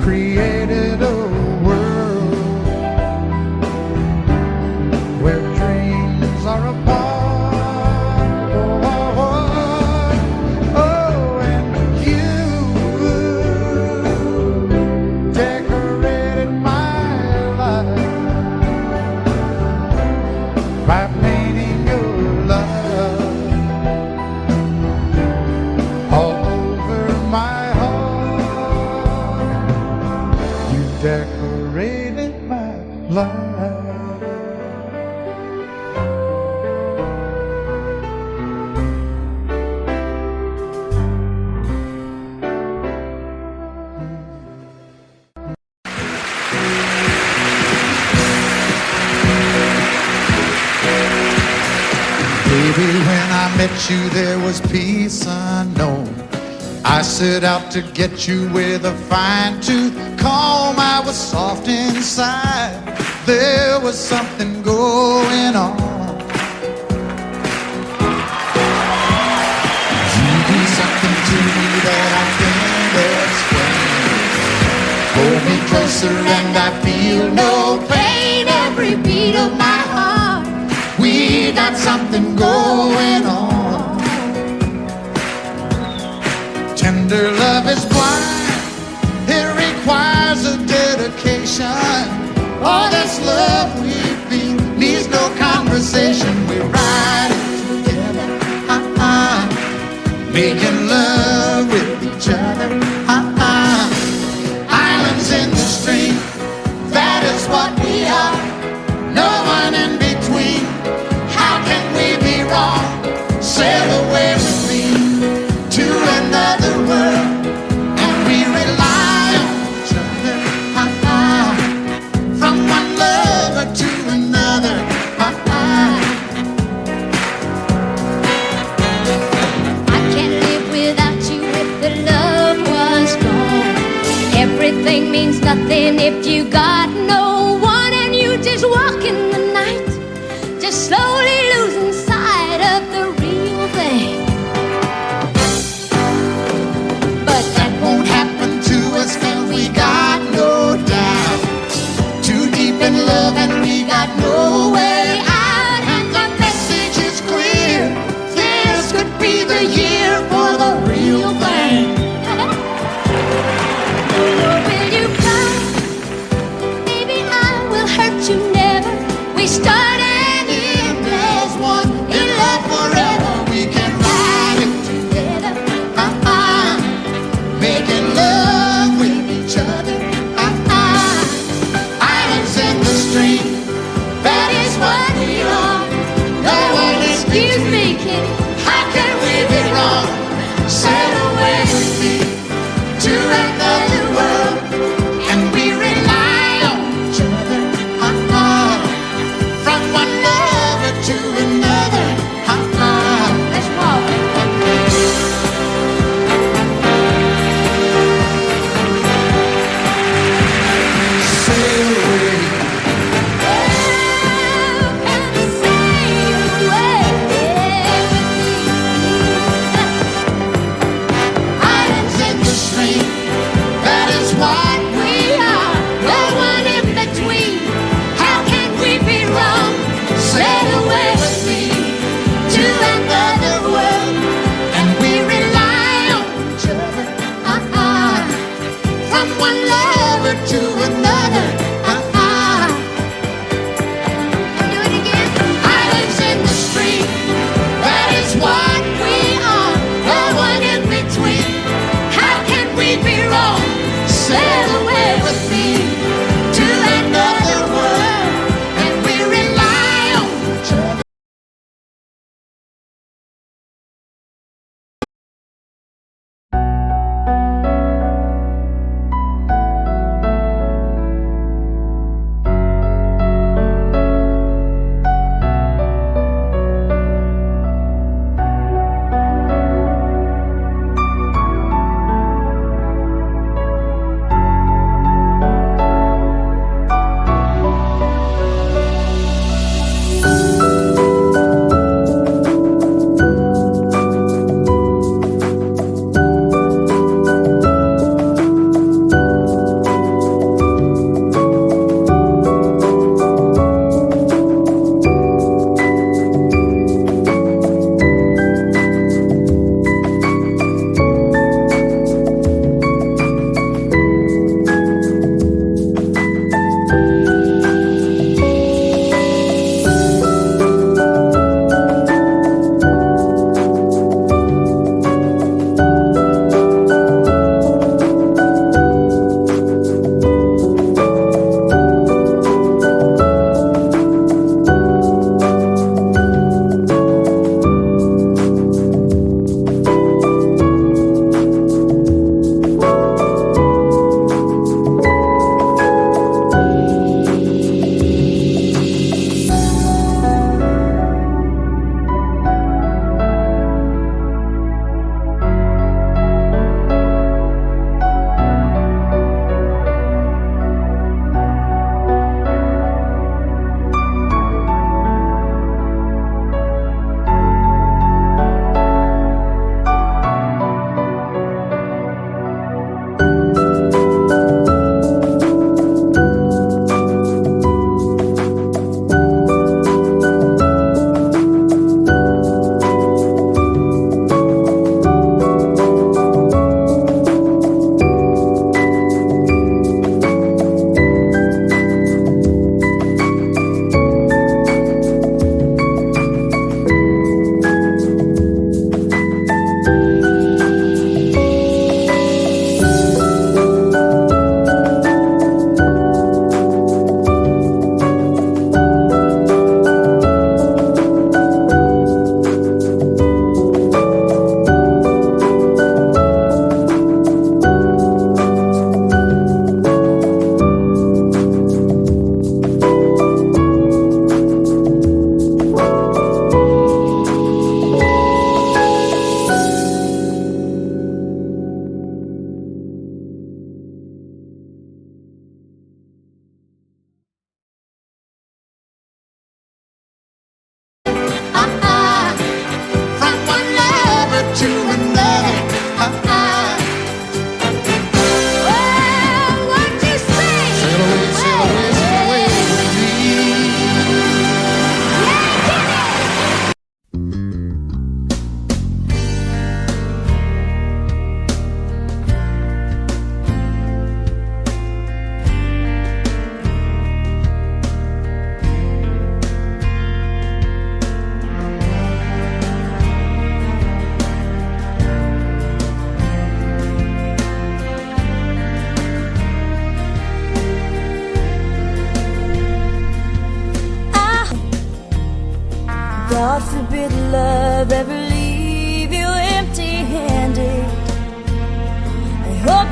Speaker 13: Created a world where dreams are apart. Oh, and you decorated my life by painting your love all over my heart. Decorated my life. Baby, when I met you, there was peace unknown. I set out to get you with a fine-tooth comb. I was soft inside, there was something going on. You do something to me that I can't explain. Hold me closer and I feel no pain. Every beat of my heart, we got something going on. Tender love is blind, it requires a dedication. All this love we feel needs no conversation. We're riding together, making love with each other, Islands in the stream, that is what we are. No one in between. How can we be wrong? Sail away with me to another world, and we rely on each other, from one lover to another.
Speaker 14: I can't live without you if the love was gone. Everything means nothing if you got no one, and you just walk in the night, just slowly losing sight of the real thing.
Speaker 13: Won't happen to us 'cause we got no doubt. Too deep in love and we got no way out. And the message is clear, this could be the year for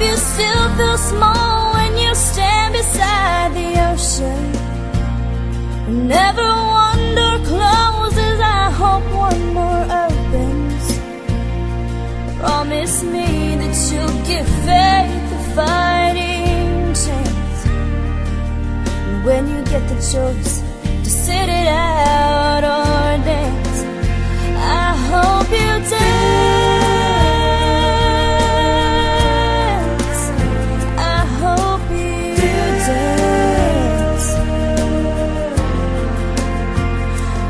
Speaker 15: you still feel small when you stand beside the ocean. Never one door closes, I hope one more opens. Promise me that you'll give faith a fighting chance. And when you get the choice to sit it out or dance, I hope you dance. I hope you dance.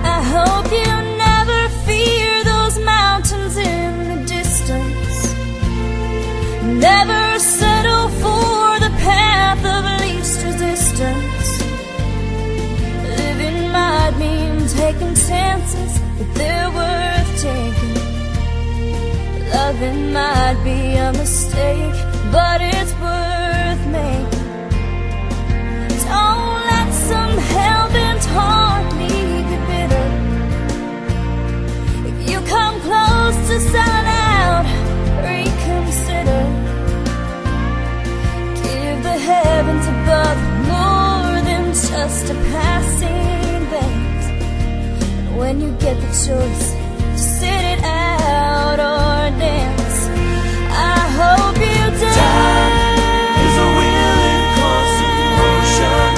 Speaker 15: I hope you never fear those mountains in the distance. Never settle for the path of least resistance. Living might mean taking chances, but they're worth taking. Loving might be a mistake, but it's worth making. Don't let some hell-bent heart leave you bitter. If you come close to selling out, reconsider. Give the heavens above more than just a passing glance. And when you get the choice to sit it out or dance, I hope you dance.
Speaker 5: Time is a willing constant motion,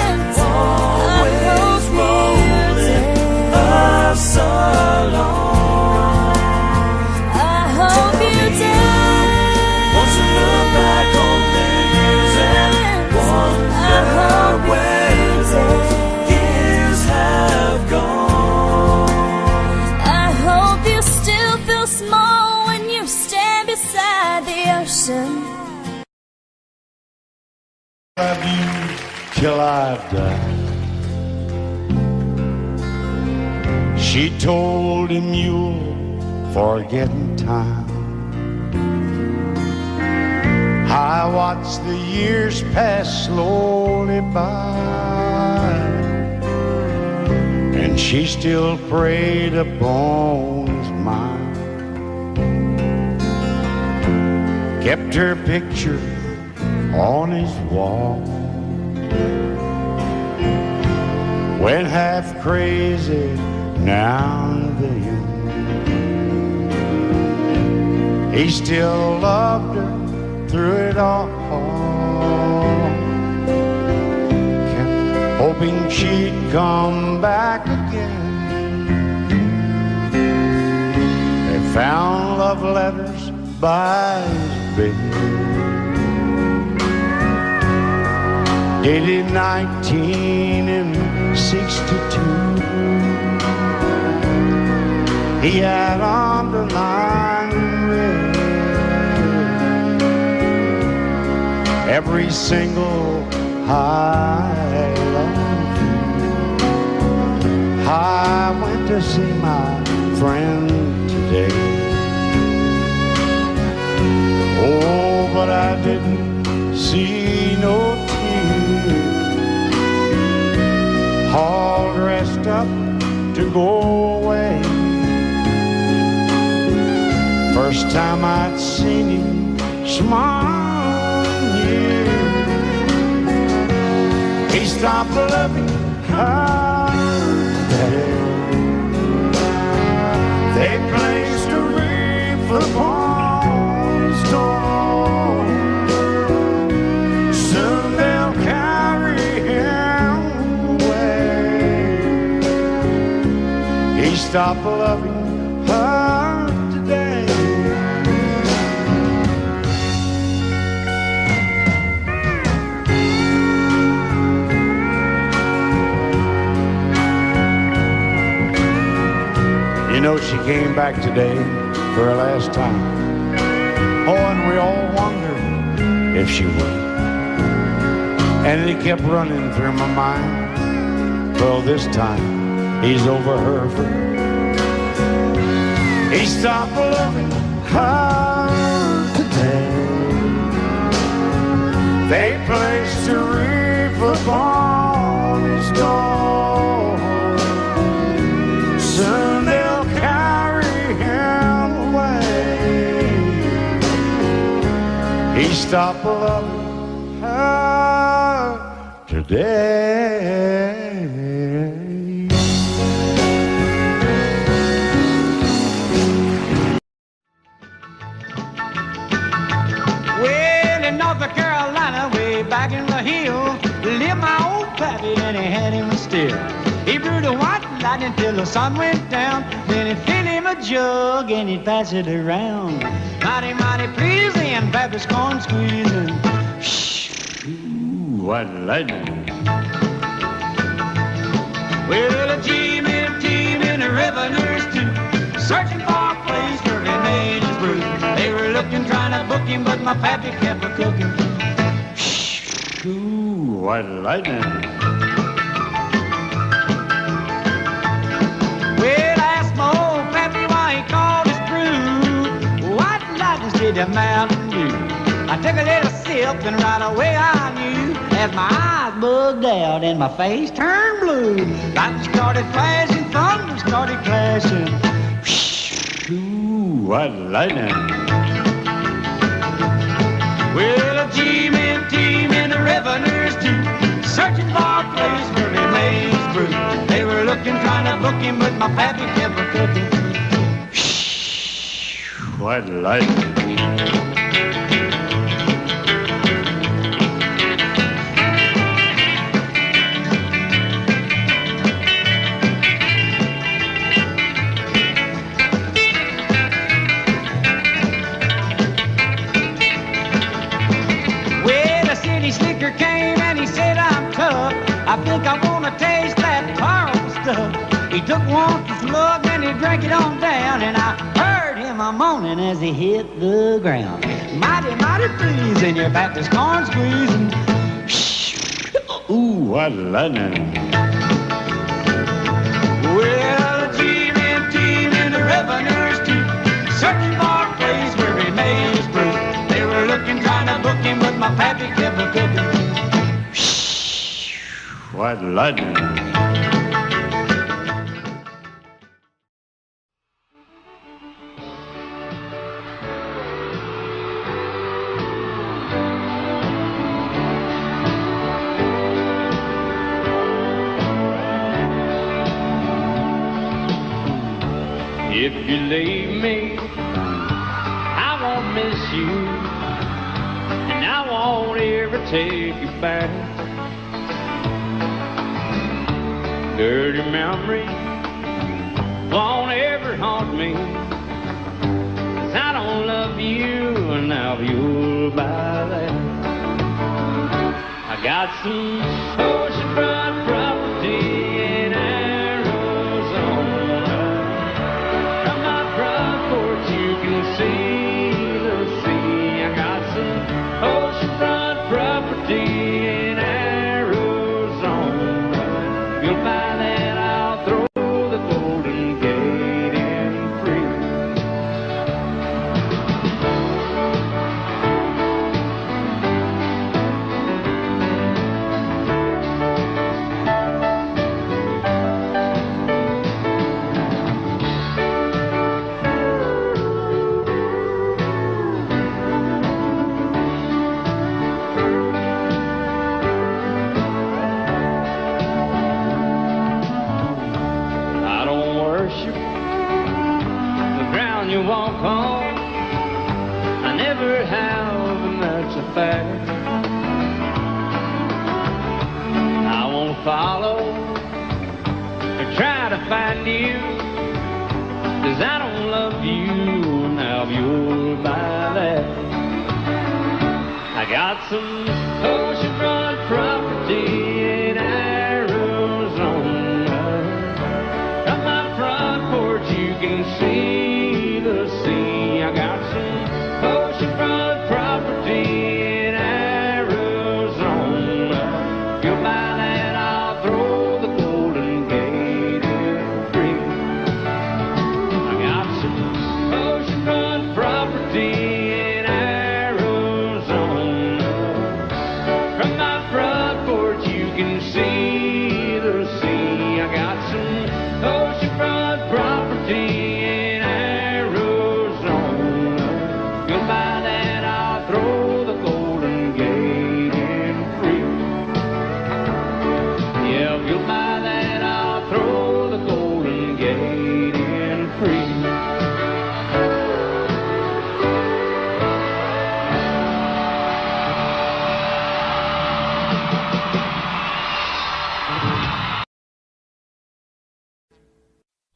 Speaker 5: always rolling us along.
Speaker 15: I hope you dance.
Speaker 5: Once you look back on the years and wonder where those years have gone.
Speaker 15: I hope you still feel small when you stand beside the ocean.
Speaker 5: Love you till I die. She told him you'll forget in time. I watched the years pass slowly by, and she still preyed upon his mind. Kept her picture on his wall. Went half crazy now and then. He still loved her through it all. Kept hoping she'd come back again. They found love letters by his bed, dated 1962. He had underlined in red every single I love you. I went to see my friend today. Oh, but I didn't see no tears. All dressed up to go away. First time I'd seen him smile in years. He stopped loving her today. They placed a wreath upon his door. Soon they'll carry him away. He stopped loving her today. You know, she came back today for her last time. Oh, and we all wondered if she would. And it kept running through my mind. Well, this time, he's over her for good. He stopped loving her today. They placed a wreath upon his door. Soon they'll carry him away. He Please stop loving her today.
Speaker 3: Well, in North Carolina, way back in the hills, lived my old pappy and he had him still. He brewed a white lightning till the sun went down. Then he'd fill him a jug and he'd pass it around. Mighty, mighty pleasing, pappy's corn squeezing.
Speaker 5: Ooh, white lightning.
Speaker 3: Well, a team and a revenues too, searching for a place where he made his brew. They were looking, trying to book him, but my pappy kept a cooking.
Speaker 5: Ooh, white lightning.
Speaker 3: Well, I asked my old pappy why he called his brew White Lightning did the Mountain Dew. I took a little sip and right away I knew, as my eyes bugged out and my face turned blue. Lightning started flashing, thunder started clashing.
Speaker 5: Ooh, white lightning.
Speaker 3: Well, a team and the revenues too, searching for a place where he made his brew. They were looking, trying to book him, but my pappy kept a cooking.
Speaker 5: White lightning.
Speaker 3: Slicker came and he said, I'm tough. I think I want to taste that powerful stuff. He took one slug and he drank it on down, and I heard him a moaning as he hit the ground. Mighty, mighty pleasing, your Baptist corn squeezing.
Speaker 5: Ooh, white lightning.
Speaker 3: Well, a team and the revenues too, searching for a place where he made his brew. They were looking, trying to book him, but my pappy kept a cooking.
Speaker 5: White lightning.
Speaker 11: If you leave me, I won't miss you, and I won't ever take you back. Dirty memory won't ever haunt me, 'cause I don't love you, and now you'll buy that. I got some oceanfront property in Arizona. From my front porch you can see the sea. I got some oceanfront property in Arizona. You'll find that I'll throw the Golden Gate in free. You walk on, I never have, and that's a fact. I won't follow or try to find you, 'cause I don't love you, now you'll buy that. I got some oceanfront property in Arizona. From my front porch you can see the sea. I got some oceanfront property in Arizona. You'll buy that, I'll throw the Golden Gate in free. I got some oceanfront property in Arizona. From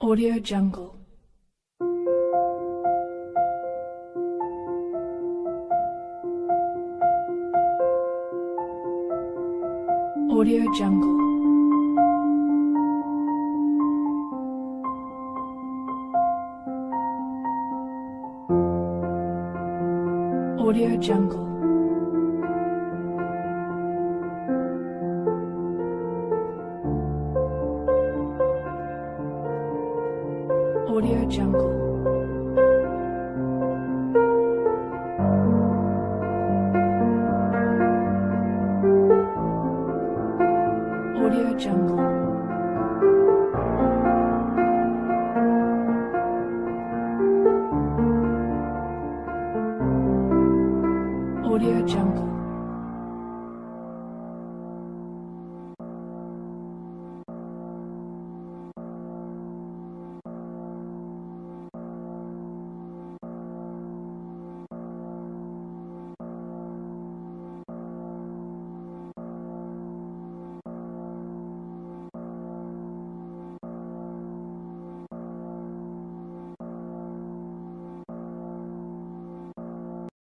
Speaker 16: Audio Jungle. Audio Jungle. Audio Jungle. Audio Jungle. Audio Jungle. Audio Jungle.